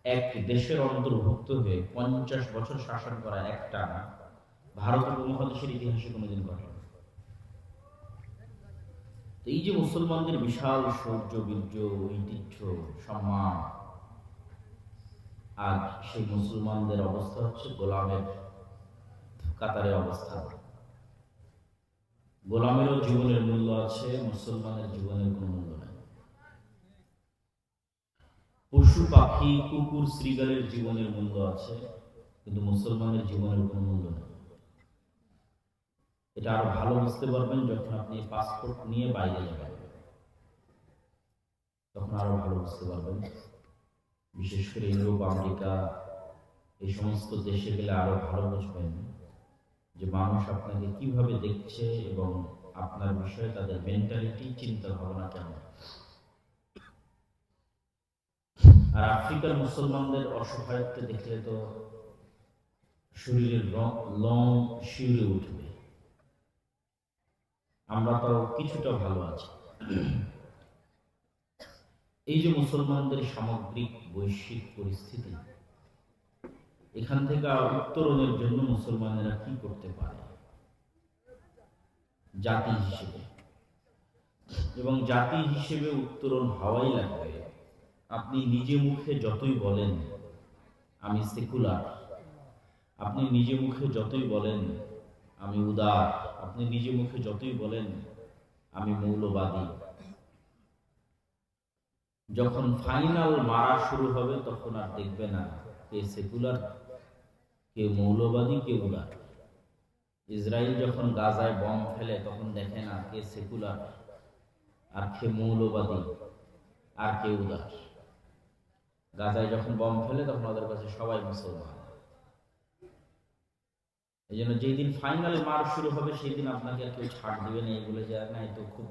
এক দেশের অন্তর্ভুক্ত হয়ে 50 বছর শাসন করা একটানা ভারত উপমহাদেশের ইতিহাসে কোনোদিন ঘটেনি। এই যে মুসলমানদের বিশাল শৌর্য, বীর্য, ঐতিহ্য, সম্মান, আজ সেই মুসলমানদের অবস্থা হচ্ছে গোলামের কাতারে অবস্থান। গোলামেরও জীবনের মূল্য আছে, মুসলমানের জীবনের কোনো মূল্য নাই। পশু পাখি, কুকুর, শ্রীগালের জীবনের মূল্য আছে, কিন্তু মুসলমানের জীবনের কোনো মূল্য নেই। এটা আরো ভালো বুঝতে পারবেন যখন আপনি পাসপোর্ট নিয়ে বাইরে যাবেন, তখন আরো ভালো বুঝতে পারবেন। বিশেষ করে ইউরোপ, আমেরিকা, এই সমস্ত দেশে গেলে আরো ভালো বুঝবেন যে মানুষ আপনাকে কিভাবে দেখছে এবং আপনার বিষয়ে তাদের মেন্টালিটি, চিন্তা ভাবনা কেমন। আর আফ্রিকার মুসলমানদের অসহায়ত্ব দেখলে তো শরীরের লং শিউরে উঠবে। আমরা তো কিছুটা ভালো আছি। এই যে মুসলমানদের সামগ্রিক বৈশ্বিক পরিস্থিতি, এখান থেকে উত্তরণের জন্য মুসলমানেরা কি করতে পারে জাতি হিসেবে, এবং জাতি হিসেবে উত্তরণ হওয়াই লাগবে। আপনি নিজে মুখে যতই বলেন আমি সেকুলার, আপনি নিজে মুখে যতই বলেন আমি উদার, আপনি নিজে মুখে যতই বলেন আমি মৌলবাদী, যখন ফাইনাল মারা শুরু হবে তখন আর দেখবে না কে সেকুলার, কে মৌলবাদী, কে উদার। ইসরায়েল যখন গাজায় বম ফেলে তখন দেখে না কে সেকুলার আর কে মৌলবাদী আর কে উদার। গাজায় যখন বম ফেলে তখন ওদের কাছে সবাই মুসলমান। এই জন্য যেই দিন ফাইনাল মার শুরু হবে সেই দিন আপনাকে আর কেউ ছাড় দিবে না, এগুলো যে না তো খুব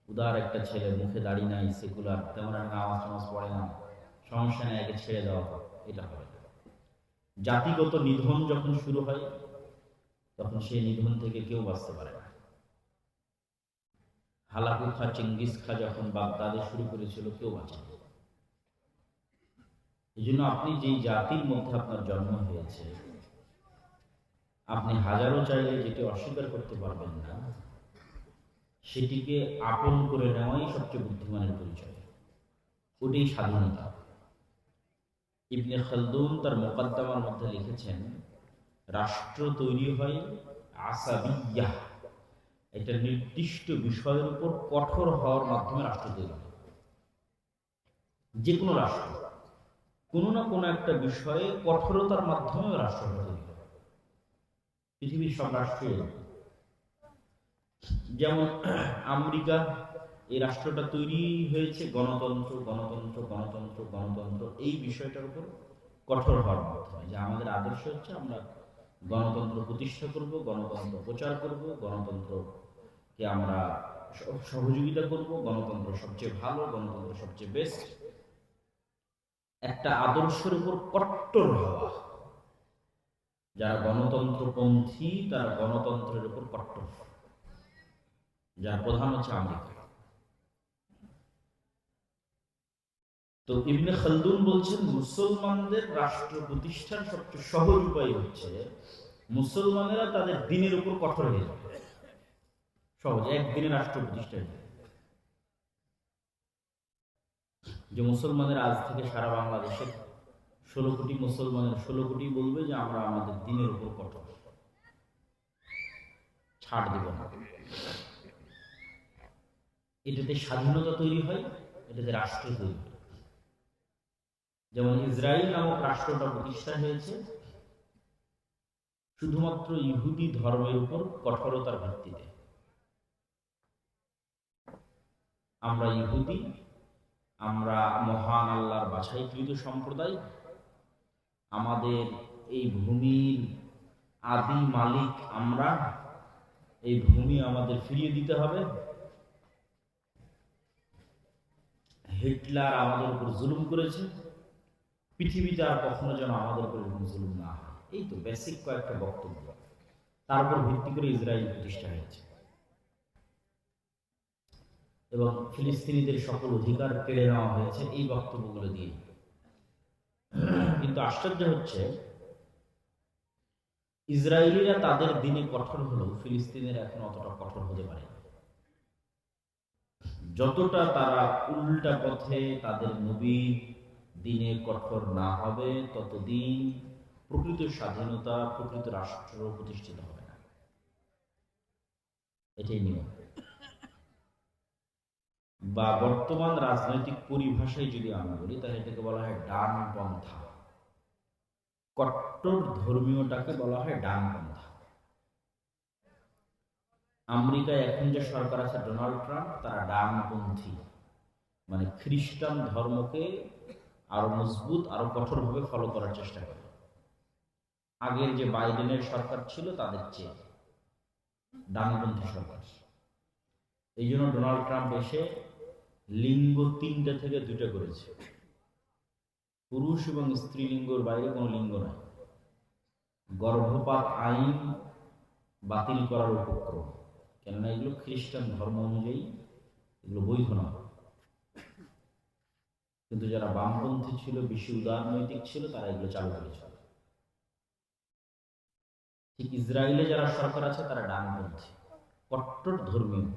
উদার একটা ছেলে, মুখে দাড়ি নাই, সেকুলার, তেমন একটা নামাজ টামাজ পড়ে না, সমস্যা নেই, একে ছেড়ে দেওয়া হোক, এটা হবে না। জাতিগত নিধন যখন শুরু হয় তখন সেই নিধন থেকে কেউ বাঁচতে পারে না। হালাকু খা, চেঙ্গিস খা যখন বাগদাদে শুরু করেছিল কেউ বাঁচে না। এই জন্য আপনি যেই জাতির মধ্যে আপনার জন্ম হয়েছে, আপনি হাজারো চাইলে যেটি অস্বীকার করতে পারবেন না, সেটিকে আপন করে নেওয়াই সবচেয়ে বুদ্ধিমানের পরিচয়, ওটাই স্বাধীনতা। ইবনে খালদুন তার মুকাদ্দামার মধ্যে লিখেছেন, রাষ্ট্র তৈরি হয় আসাবিয়াহ, একটা নির্দিষ্ট বিষয়ের উপর কঠোর হওয়ার মাধ্যমে রাষ্ট্র তৈরি হয়। যে কোনো রাষ্ট্র কোনো না কোনো একটা বিষয়ে কঠোরতার মাধ্যমে রাষ্ট্র তৈরি হয়। পৃথিবীর সব রাষ্ট্রে, যেমন আমেরিকা, এই রাষ্ট্রটা তৈরি হয়েছে গণতন্ত্র গণতন্ত্র গণতন্ত্র গণতন্ত্র এই বিষয়টার উপর কঠোর হওয়ার মাধ্যমে, যে আমাদের আদর্শ হচ্ছে আমরা গণতন্ত্র প্রতিষ্ঠা করব, গণতন্ত্র প্রচার করব, গণতন্ত্রকে আমরা সহযোগিতা করব, গণতন্ত্র সবচেয়ে ভালো, গণতন্ত্র সবচেয়ে বেস্ট। একটা আদর্শের উপর কট্টর হওয়া। যারা গণতন্ত্রপন্থী তারা গণতন্ত্রের উপর কট্টর, যার প্রধান হচ্ছে আমেরিকা। তো ইবনে খালদুন বলছেন, মুসলমানদের রাষ্ট্র প্রতিষ্ঠার সবচেয়ে সহজ উপায় হচ্ছে মুসলমানেরা তাদের দিনের উপর কঠোর হয়ে যাবে। সহজ, একদিনে রাষ্ট্র প্রতিষ্ঠা হয়ে যাবে। যে মুসলমানের আজ থেকে সারা বাংলাদেশের 16 কোটি মুসলমানের 16 কোটি বলবে যে আমরা আমাদের দিনের উপর কঠোর, ছাড় দিব না। এটাতে স্বাধীনতা তৈরি হয়, এটাতে রাষ্ট্র তৈরি হয়। যেমন ইসরায়েল নামক রাষ্ট্রটা প্রতিষ্ঠা হয়েছে শুধুমাত্র ইহুদি ধর্মের উপর কঠোরতার ভিত্তিতে। আমরা ইহুদি, আমরা মহান আল্লাহর বাছাইকৃত সম্প্রদায়, আমাদের এই ভূমির আদি মালিক আমরা, এই ভূমি আমাদের ফিরিয়ে দিতে হবে। হিটলার আমাদের উপর জুলুম করেছে, পৃথিবীতে আর কখনো যেন আমাদের উপর এরকম জুলুম না হয়। এই তো বেসিক কয়েকটা বক্তব্য, তার উপর ভিত্তি করে ইসরায়েল প্রতিষ্ঠা হয়েছে। এবং ফিলিস্তিনিদের সকল অধিকার কেড়ে নেওয়া হয়েছে এই বক্তব্যগুলো দিয়ে। কিন্তু আশ্চর্য হচ্ছে, ইসরায়েলিরা তাদের দিনে কঠোর হলেও ফিলিস্তিনের এখন অতটা কঠোর হতে পারে না। যতটা তারা উল্টা পথে তাদের নবীর দিনে কঠোর না হবে, ততদিন প্রকৃত স্বাধীনতা, প্রকৃত রাষ্ট্র প্রতিষ্ঠিত হবে না। এটাই নিয়ম। বা বর্তমান রাজনৈতিক পরিভাষায় যদি আমি বলি, তাহলে এটাকে বলা হয় ডানপন্থা। কট্টর ধর্মীয়টাকে বলা হয় ডানপন্থা। আমেরিকায় এখন যে সরকার আছে ডোনাল্ড ট্রাম্প, তারা ডানপন্থী, মানে খ্রিস্টান ধর্মকে আরো মজবুত, আরো কঠোরভাবে ফলো করার চেষ্টা করে। আগের যে বাইডেনের সরকার ছিল তাদের চেয়ে ডানপন্থী সরকার। এই জন্য ডোনাল্ড ট্রাম্প এসে লিঙ্গ 3টা থেকে 2টা করেছে। পুরুষ এবং স্ত্রীলিঙ্গর বাইরে কোনো লিঙ্গ নাই। গর্ভপাত আইন বাতিল করার উপক্রম, কেননা এগুলো খ্রিস্টান ধর্ম অনুযায়ী এগুলো বৈধ নয়। কিন্তু যারা বামপন্থী ছিল, বেশি উদারনৈতিক ছিল, তারা এগুলো চালু করেছিল। ঠিক ইসরায়েলে যারা সরকার আছে তারা ডানপন্থী, কট্টর ধর্মীয়।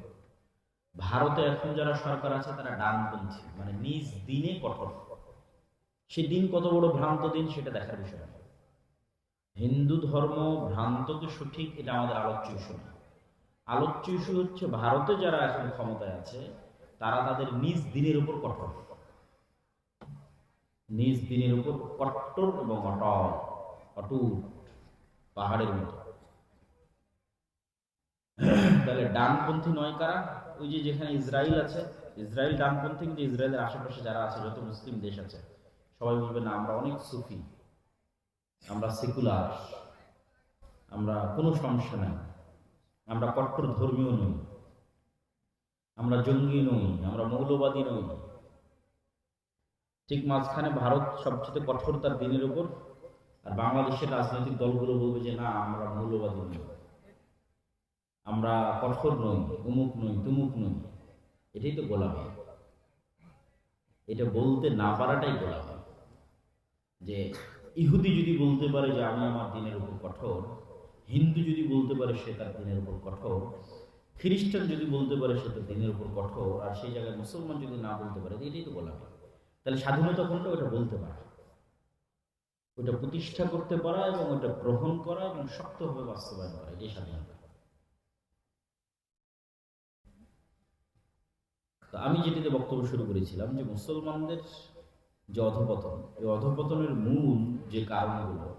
ভারতে এখন যারা সরকার আছে তারা ডানপন্থী, মানে নিজ দিনে কঠোর। সে দিন কত বড় ভ্রান্ত দিন সেটা দেখার বিষয় না। হিন্দু ধর্ম ভ্রান্ত কি সঠিক, এটা আমাদের আলোচ্য ইস্যু না। আলোচ্য ইস্যু হচ্ছে ভারতে যারা এখন ক্ষমতায় আছে তারা তাদের নিজ দিনের উপর কঠোর, নিজ দিনের উপর কট্টর এবং অটুট, পাহাড়ের মতো। তাহলে ডানপন্থী নয় কারা? ওই যে যেখানে ইসরায়েল আছে, ইসরায়েল ডানপন্থী, কিন্তু ইসরায়েলের আশেপাশে যারা আছে, যত মুসলিম দেশ আছে, সবাই বলবে না আমরা অনেক সুফি, আমরা সেকুলার, আমরা কোনো সমস্যা নাই, আমরা কট্টর ধর্মীয় নই, আমরা জঙ্গি নই, আমরা মৌলবাদী নই। ঠিক মাঝখানে ভারত সবচেয়ে কঠোর তার দিনের উপর, আর বাংলাদেশের রাজনৈতিক দলগুলো বলবে যে না আমরা মৌলবাদী নই, আমরা কঠোর নই, অমুক নই, তুমুক নই। এটাই তো গোলামি। এটা বলতে না পারাটাই গোলামি। যে ইহুদি যদি বলতে পারে যে আমি আমার দিনের উপর কঠোর, হিন্দু যদি বলতে পারে সে তার দিনের উপর কঠোর, খ্রিস্টান যদি বলতে পারে সে তার দিনের উপর কঠোর, আর সেই জায়গায় মুসলমান যদি না বলতে পারে, এটাই তো গোলামি। তাহলে স্বাধীনতা কোনটা? ওটা বলতে পারা, ওটা প্রতিষ্ঠা করতে পারা এবং ওটা গ্রহণ করা এবং শক্তভাবে বাস্তবায়ন করা, এটাই স্বাধীনতা। তো আমি যেটিতে বক্তব্য শুরু করেছিলাম যে মুসলমানদের যে অধঃপতন, এই অধঃপতনের মূল যে কারণগুলো,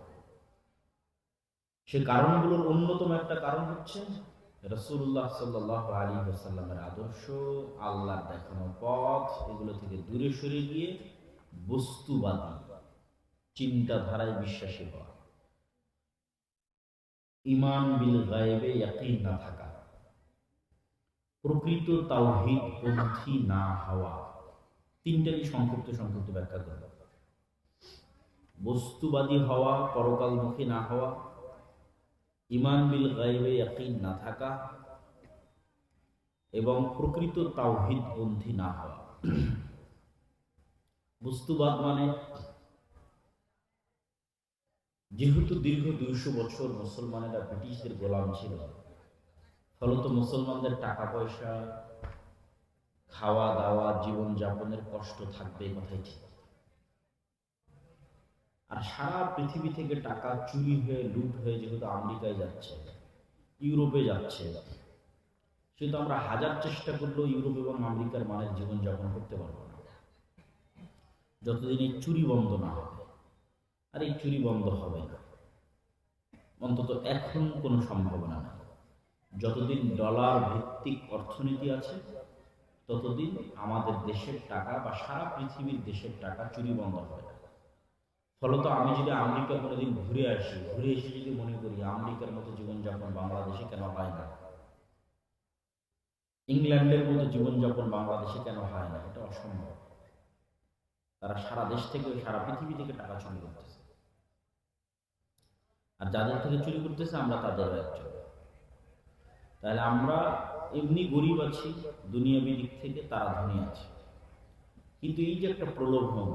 সে কারণগুলোর অন্যতম একটা কারণ হচ্ছে রাসূলুল্লাহ সাল্লাল্লাহু আলাইহি ওয়াসাল্লামের আদর্শ, আল্লাহর দেখানো পথ, এগুলো থেকে দূরে সরে গিয়ে বস্তুবাদী চিন্তাধারায় বিশ্বাসী হওয়া, ঈমান বিল গায়বে ইয়াকিন না থাকা, প্রকৃত তাওহীদ পন্থী না হওয়া। তিনটারই সংক্ষিপ্ত সংক্ষিপ্ত ব্যাখ্যা করব। বস্তুবাদী হওয়া, পরকালমুখী না হওয়া, ঈমান বিল গায়বে ইয়াকিন না থাকা, এবং প্রকৃত তাওহীদ পন্থী না হওয়া। বস্তুবাদ মানে, যেহেতু দীর্ঘ 200 বছর মুসলমানেরা ব্রিটিশদের গোলাম ছিল, ফলত মুসলমানদের টাকা পয়সা, খাওয়া দাওয়া, জীবন যাপনের কষ্ট থাকবে, কথাই ঠিক। আর সারা পৃথিবী থেকে টাকা চুরি হয়ে, লুট হয়ে যেহেতু আমেরিকায় যাচ্ছে, ইউরোপে যাচ্ছে, সেহেতু আমরা হাজার চেষ্টা করলেও ইউরোপ এবং আমেরিকার মানের জীবনযাপন করতে পারবো না, যতদিন এই চুরি বন্ধ না হবে। আর এই চুরি বন্ধ হবে না, অন্তত এখন কোনো সম্ভাবনা নেই। যতদিন ডলার ভিত্তিক অর্থনীতি আছে, ততদিন আমাদের দেশের টাকা বা সারা পৃথিবীর দেশের টাকা চুরি বন্ধ হবে না। ফলত আমি যদি আমেরিকা কোনোদিন ঘুরে আসি, ঘুরে এসে যদি মনে করি আমেরিকার মতো জীবনযাপন বাংলাদেশে কেন হয় না, ইংল্যান্ডের মতো জীবনযাপন বাংলাদেশে কেন হয় না, এটা অসম্ভব। তারা সারা দেশ থেকে, সারা পৃথিবী থেকে টাকা চুরি করতেছে, আর যাদের থেকে চুরি করতেছে আমরা তাদেরও একজন। তাহলে আমরা এমনি গরিব আছি দুনিয়াবী দিক থেকে, তারা ধনী আছে। কিন্তু এই যে একটা প্রলোভন,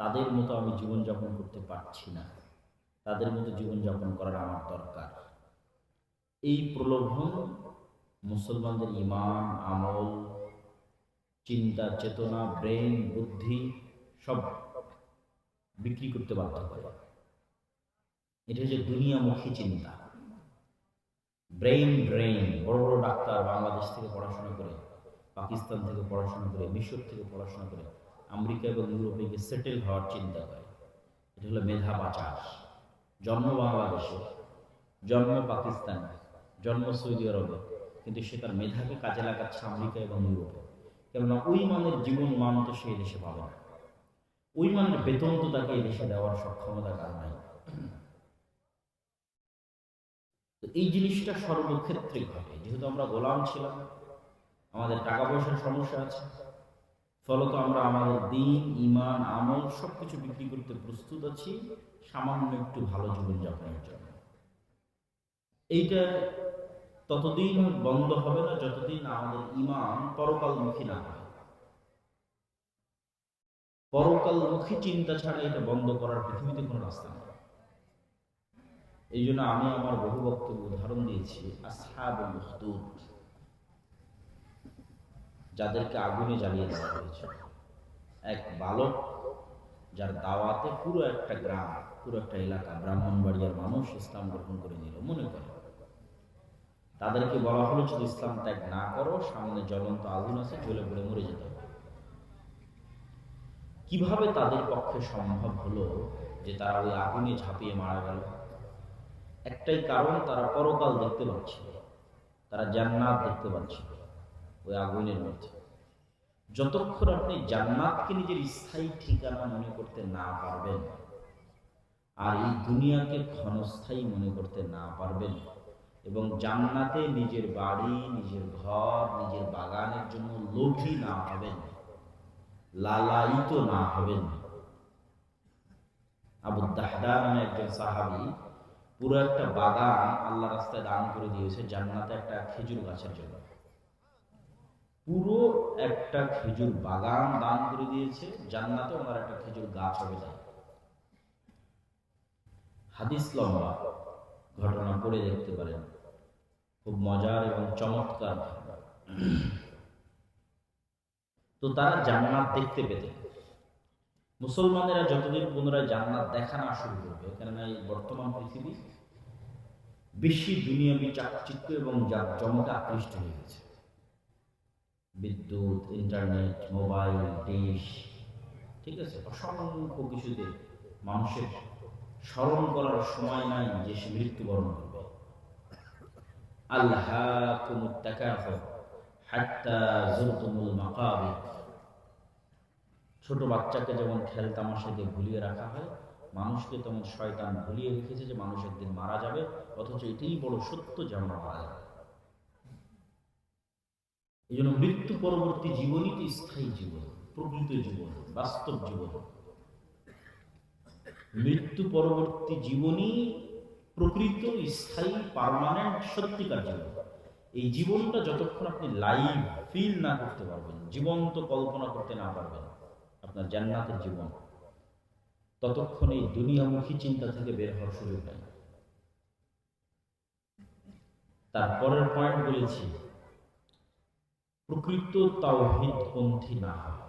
তাদের মতো আমি জীবনযাপন করতে পারছি না, তাদের মতো জীবনযাপন করার আমার দরকার। এই প্রলোভন মুসলমানদের ঈমান, আমল, চিন্তা, চেতনা, ব্রেন, বুদ্ধি সব বিক্রি করতে বাধ্য করে। এটা হচ্ছে দুনিয়ামুখী চিন্তা। ব্রেইন বড় বড় ডাক্তার বাংলাদেশ থেকে পড়াশোনা করে, পাকিস্তান থেকে পড়াশোনা করে, মিশর থেকে পড়াশোনা করে আমেরিকা এবং ইউরোপে গিয়ে সেটেল হওয়ার চিন্তা করে। এটা হলো মেধা পাচার। জন্ম বাংলাদেশে, জন্ম পাকিস্তানে, জন্ম সৌদি আরবে, কিন্তু সে তার মেধাকে কাজে লাগাচ্ছে আমেরিকা এবং ইউরোপে। কেননা ওই মানের জীবন মান তো সেই দেশে পাবে না, ওই মানের বেতন তো তাকে এই দেশে দেওয়ার সক্ষমতা কার নাই। তো এই জিনিসটা সর্বক্ষেত্রে ঘটে। যেহেতু আমরা গোলাম ছিলাম, আমাদের টাকা পয়সার সমস্যা আছে, ফলত আমরা আমাদের দিন, ঈমান, আমল সবকিছু বিক্রি করতে প্রস্তুত আছি সামান্য একটু ভালো জীবনযাপনের জন্য। এইটা ততদিন বন্ধ হবে না যতদিন আমাদের ঈমান পরকালমুখী না হয়। পরকালমুখী চিন্তা ছাড়া এটা বন্ধ করার পৃথিবীতে কোনো রাস্তা নেই। এই জন্য আমি আমার বহু বক্তব্য উদাহরণ দিয়েছি আসহাবুল উখদুদ, যাদেরকে আগুনে জ্বালিয়ে দেওয়া হয়েছে। এক বালক যার দাওয়াতে পুরো একটা গ্রাম, পুরো একটা এলাকা, ব্রাহ্মণবাড়িয়ার মানুষ ইসলাম গ্রহণ করে নিল। মনে করে তাদেরকে বলা হলো যদি ইসলাম ত্যাগ না করো, সামনে জ্বলন্ত আগুন আছে, জ্বলে পড়ে মরে যেতে হবে। কিভাবে তাদের পক্ষে সম্ভব হলো যে তারা ওই আগুনে ঝাঁপিয়ে মারা গেল? একটাই কারণ, তারা পরকাল দেখতে পাচ্ছিল, তারা জান্নাত দেখতে পাচ্ছিল ওই আগুনের মধ্যে। যতক্ষণ আপনি জান্নাতকে নিজের স্থায়ী ঠিকানা মনে করতে না পারবেন, আর এই দুনিয়াকে ক্ষণস্থায়ী মনে করতে না পারবেন, এবং জান্নাতে নিজের বাড়ি, নিজের ঘর, নিজের বাগানের জন্য লোভী না হবেন, লালায়িত না হবেন। আবু দাহদা নামে একজন সাহাবী পুরো একটা বাগান আল্লাহ রাস্তায় দান করে দিয়েছে জান্নাতে একটা খেজুর গাছের জন্য। পুরো একটা খেজুর বাগান দান করে দিয়েছে জান্নাতে, ওনার একটা খেজুর গাছ হবে তাই। হাদিস লম্বা, ঘটনা পড়ে দেখতে পারেন, খুব মজার এবং চমৎকার। তো তারা জান্নাত দেখতে পেতে, মুসলমানেরা যতদিন পুনরায় জান্নাত দেখা না শুরু করবে, কেননা এই বর্তমান পৃথিবী বেশি দুনিয়াবি চাকচিক্য এবং জাকজমকে আকৃষ্ট হয়ে গেছে। বিদ্যুৎ, ইন্টারনেট, মোবাইল, ডিশ, ঠিক আছে, অসংখ্য কিছুতে মানুষের স্মরণ করার সময় নাই যে সে মৃত্যুবরণ করবে। আল্লাহাকুমুত তাকাসুর হাত্তা যুরতুমুল মাকাবির। ছোট বাচ্চাকে যেমন খেল তামাশাকে ভুলিয়ে রাখা হয়, মানুষকে তেমন শয়তান ভুলিয়ে রেখেছে যে মানুষ একদিন মারা যাবে, অথচ এটাই বড় সত্য যে আমরা মারা যাবে। এই জন্য মৃত্যু পরবর্তী জীবনই তো স্থায়ী জীবন, প্রকৃত জীবন, বাস্তব জীবন। মৃত্যু পরবর্তী জীবনই প্রকৃত, স্থায়ী, পার্মানেন্ট, সত্যিকার জীবন। এই জীবনটা যতক্ষণ আপনি লাইভ ফিল না করতে পারবেন, জীবন্ত কল্পনা করতে না পারবেন আপনার জান্নাতের জীবন, ততক্ষণ এই দুনিয়ামুখী চিন্তা থেকে বের হওয়ার সুযোগ নেই। তারপরের পয়েন্ট বলেছি, প্রকৃত তাওহীদপন্থী না হবে।